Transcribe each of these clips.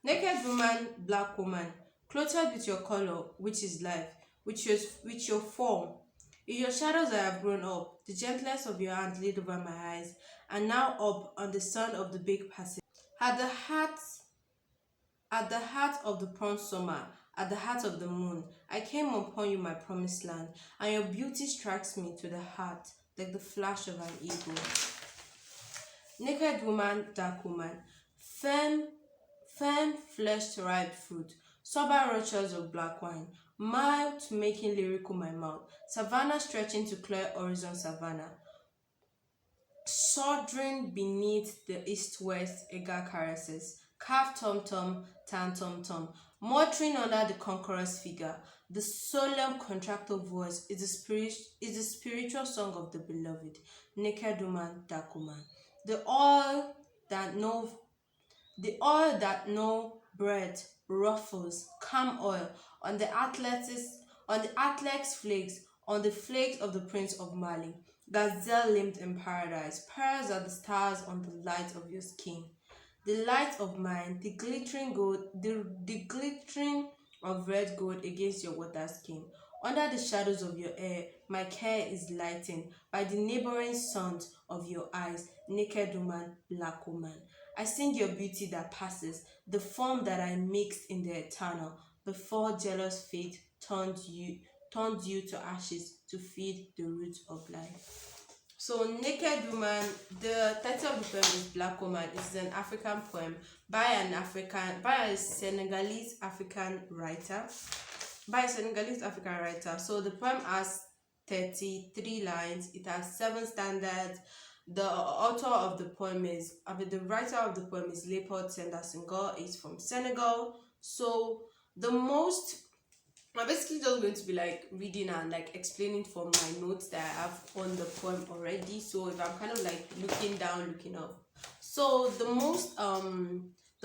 Naked woman, black woman, clothed with your color, which is life, with your form. In your shadows I have grown up, the gentlest of your hands laid over my eyes, and now up on the sun of the big passage. At the heart, at the heart of the proud summer, at the heart of the moon, I came upon you, my promised land, and your beauty strikes me to the heart like the flash of an eagle. Naked woman, dark woman, firm, fleshed ripe fruit, sober rochers of black wine, mild to making lyrical my mouth, savannah stretching to clear horizon savannah, sojourn beneath the east-west eager caresses, calf tom-tom, tan tom-tom, motoring under the conqueror's figure. The solemn contractor voice is the spiritual song of the beloved. Naked woman, dark woman. The oil that no bread ruffles, calm oil on the athlete's flakes, on the flakes of the Prince of Mali. Gazelle limbed in paradise, pearls are the stars on the light of your skin. The light of mine, the glittering gold, the glittering of red gold against your water skin. Under the shadows of your hair, my care is lightened by the neighboring suns of your eyes, naked woman, black woman. I sing your beauty that passes, the form that I mixed in the eternal, before jealous fate turned you to ashes to feed the roots of life. So, Naked Woman, the title of the poem is Black Woman. It's an African poem by a Senegalese African writer. So the poem has 33 lines. It has 7 standards. The writer of the poem is Leopard Senghor. Is from Senegal. So I'm basically just going to be like reading and like explaining from my notes that I have on the poem already. So if I'm kind of like looking down, looking up. So the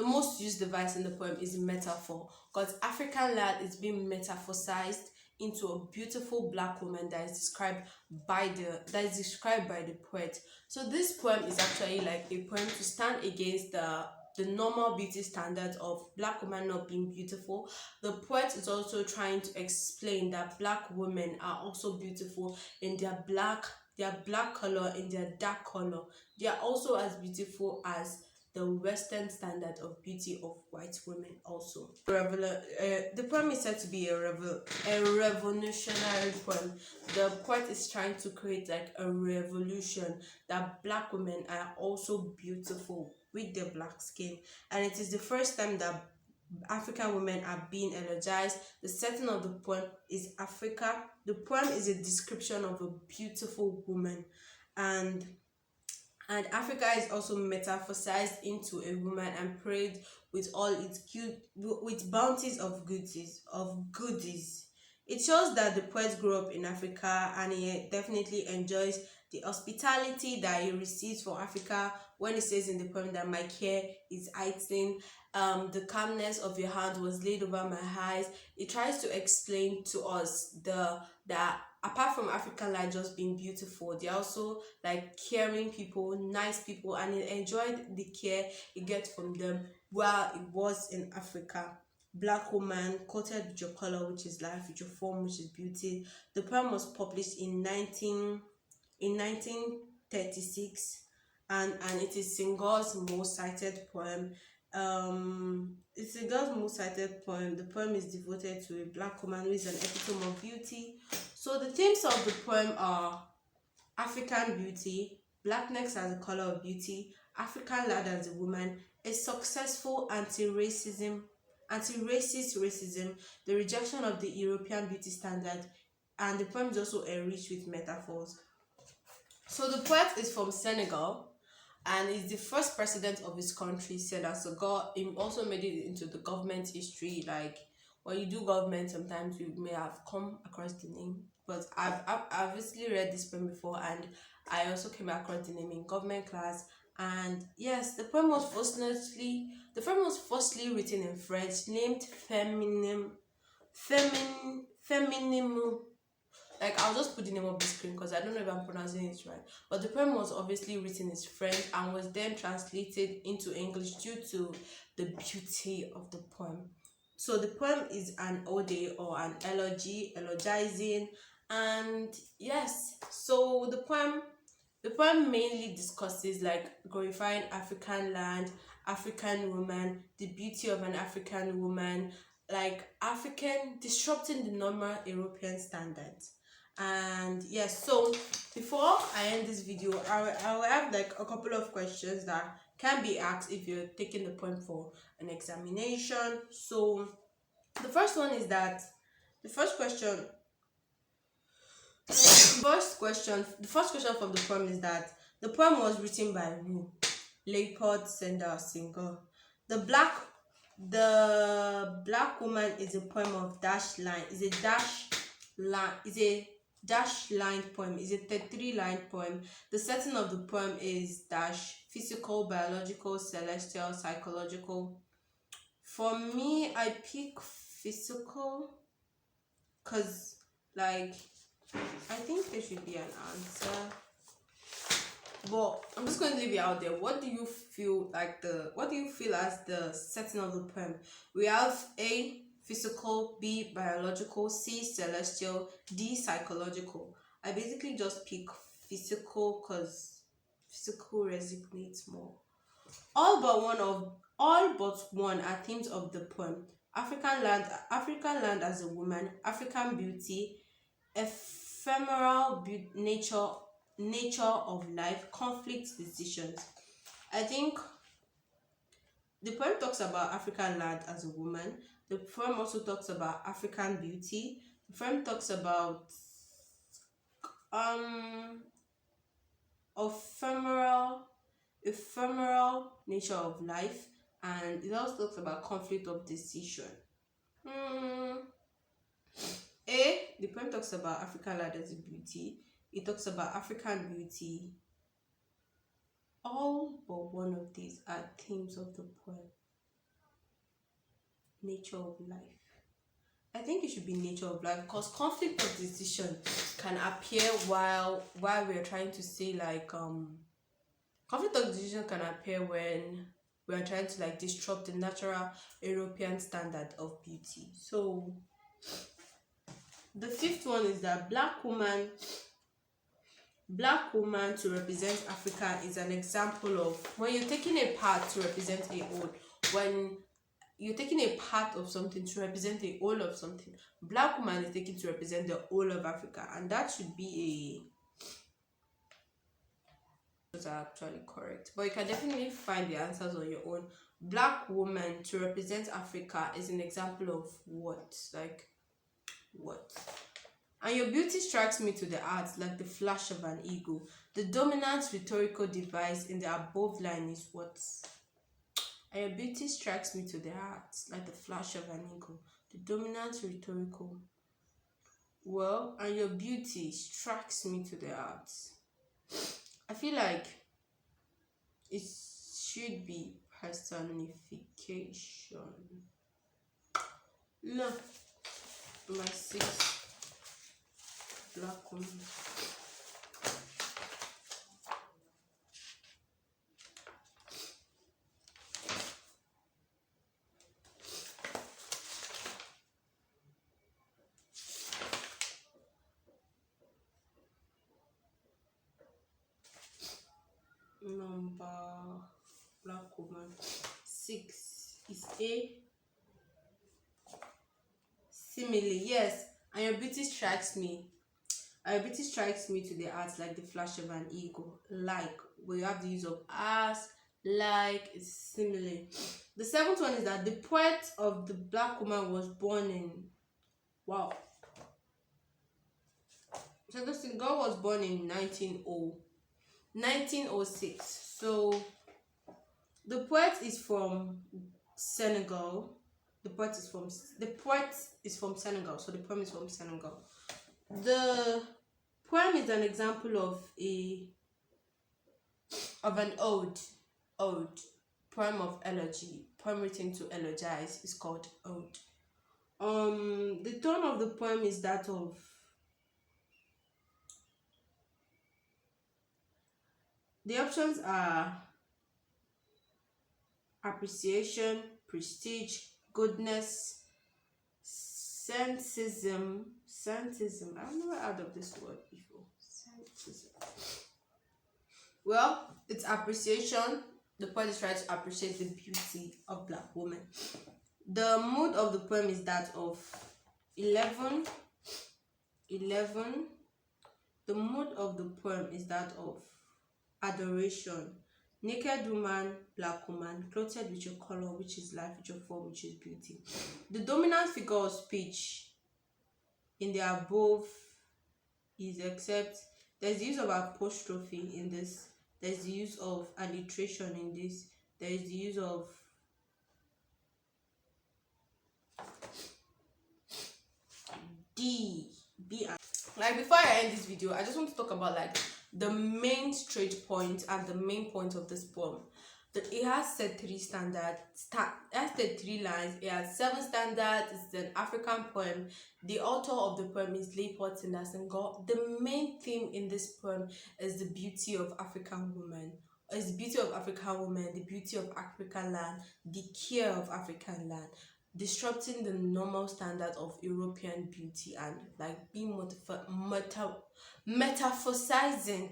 most used device in the poem is metaphor, because African land is being metaphorized into a beautiful black woman that is described by the poet. So this poem is actually like a poem to stand against the normal beauty standards of black women not being beautiful. The poet is also trying to explain that black women are also beautiful in their black color, in their dark color. They are also as beautiful as the Western standard of beauty of white women also. The poem is said to be a revolutionary poem. The poet is trying to create like a revolution that black women are also beautiful with their black skin, and it is the first time that African women are being eulogized. The setting of the poem is Africa. The poem is a description of a beautiful woman, and Africa is also metaphorized into a woman and prayed with all its with bounties of goodies. It shows that the poet grew up in Africa, and he definitely enjoys the hospitality that he receives from Africa when he says in the poem that my care is heightened. The calmness of your hand was laid over my eyes. It tries to explain to us that apart from African life just being beautiful, they're also like caring people, nice people, and he enjoyed the care he gets from them while it was in Africa. Black woman, coated with your color, which is life, with your form, which is beauty. The poem was published in 1936, and it is Senghor's most cited poem. It's Senghor's most cited poem. The poem is devoted to a black woman who is an epitome of beauty. So the themes of the poem are African beauty, blackness as a color of beauty, African lad as a woman, a successful anti-racist racism, the rejection of the European beauty standard, and the poem is also enriched with metaphors. So the poet is from Senegal and is the first president of his country, Sedar. So God also made it into the government history. Like when you do government, sometimes you may have come across the name, but I've obviously read this poem before, and I also came across the name in government class. And yes, the poem was firstly written in French, named Feminim, like I'll just put the name of the screen because I don't know if I'm pronouncing it right. But the poem was obviously written in French and was then translated into English due to the beauty of the poem. So the poem is an ode or an elegy, elogizing, and yes. So the poem mainly discusses like glorifying African land, African woman, the beauty of an African woman, like African disrupting the normal European standards. And yes, so before I end this video, I will have like a couple of questions that can be asked if you're taking the poem for an examination. So the first one is that the first question the first question from the poem is that the poem was written by who? Leopard, Senghor, Senghor. The black the black woman is a poem of dash line. Is a dash line poem. Is a 33 line poem. The setting of the poem is dash physical, biological, celestial, psychological. For me, I pick physical because like I think there should be an answer, but I'm just going to leave it out there. What do you feel as the setting of the poem? We have A, physical, B, biological, C, celestial, D, psychological. I basically just pick physical because physical resonates more. All but one are themes of the poem. African land as a woman, African beauty, ephemeral nature of life, conflict decisions. I think the poem talks about African land as a woman. The poem also talks about African beauty. The poem talks about ephemeral nature of life, and it also talks about conflict of decision. The poem talks about African land as a beauty. It talks about African beauty. All but one of these are themes of the poem. Nature of life. I think it should be nature of life because conflict of decision can appear while we're trying to say like conflict of decision can appear when we are trying to like disrupt the natural European standard of beauty. So the fifth one is that black woman to represent Africa is an example of when you're taking a part to represent a whole. When you're taking a part of something to represent the whole of something, black woman is taken to represent the whole of Africa, and that should be those are actually correct, but you can definitely find the answers on your own. Black woman to represent Africa is an example of what? And your beauty strikes me to the heart like the flash of an eagle. The dominant rhetorical device in the above line is what? And your beauty strikes me to the heart like the flash of an eagle. The dominant rhetorical. Well, and your beauty strikes me to the heart. I feel like it should be personification. No, my 6. Black woman. Number black woman 6 is A. Simile, yes, and your beauty strikes me. And your beauty strikes me to the heart like the flash of an eagle. Like, we have the use of as, like, it's simile. The 7th one is that the poet of the black woman was born in. Wow. So Senghor was born in 1906. So the poet is from Senegal. The poet is from Senegal. So the poem is from Senegal. The poem is an example of an ode. Poem of elegy. Poem written to elegize is called ode. The tone of the poem is that of The options are appreciation, prestige, goodness, sentism. I've never heard of this word before. Sentism. Well, it's appreciation. The poet is trying to appreciate the beauty of black women. The mood of the poem is that of 11. 11. The mood of the poem is that of adoration. Naked woman, black woman, clothed with your color, which is life, with your form, which is beauty. The dominant figure of speech in the above is, except there's the use of apostrophe in this, there's the use of alliteration in this, there is the use of like, before I end this video, I just want to talk about like the main straight point and the main point of this poem. It has set 3 standards. It has 3 lines. It has 7 standards. It's an African poem. The author of the poem is Leopard, Senghor. The main theme in this poem is the beauty of African women. It's the beauty of African women, the beauty of African land, the care of African land, disrupting the normal standard of European beauty, and like being metaphorizing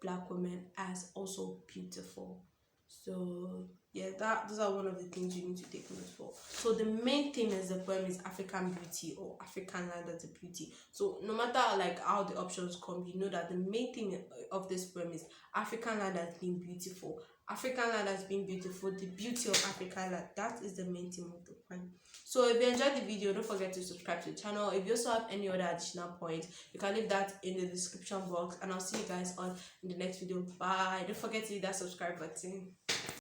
black women as also beautiful. So yeah, those are one of the things you need to take note for. So the main theme is the poem is African beauty, or African land as a beauty. So no matter like how the options come, you know that the main theme of this poem is African land as being beautiful. African land as being beautiful, the beauty of African land. That is the main theme of the poem. So if you enjoyed the video, don't forget to subscribe to the channel. If you also have any other additional points, you can leave that in the description box, and I'll see you guys on in the next video. Bye. Don't forget to hit that subscribe button.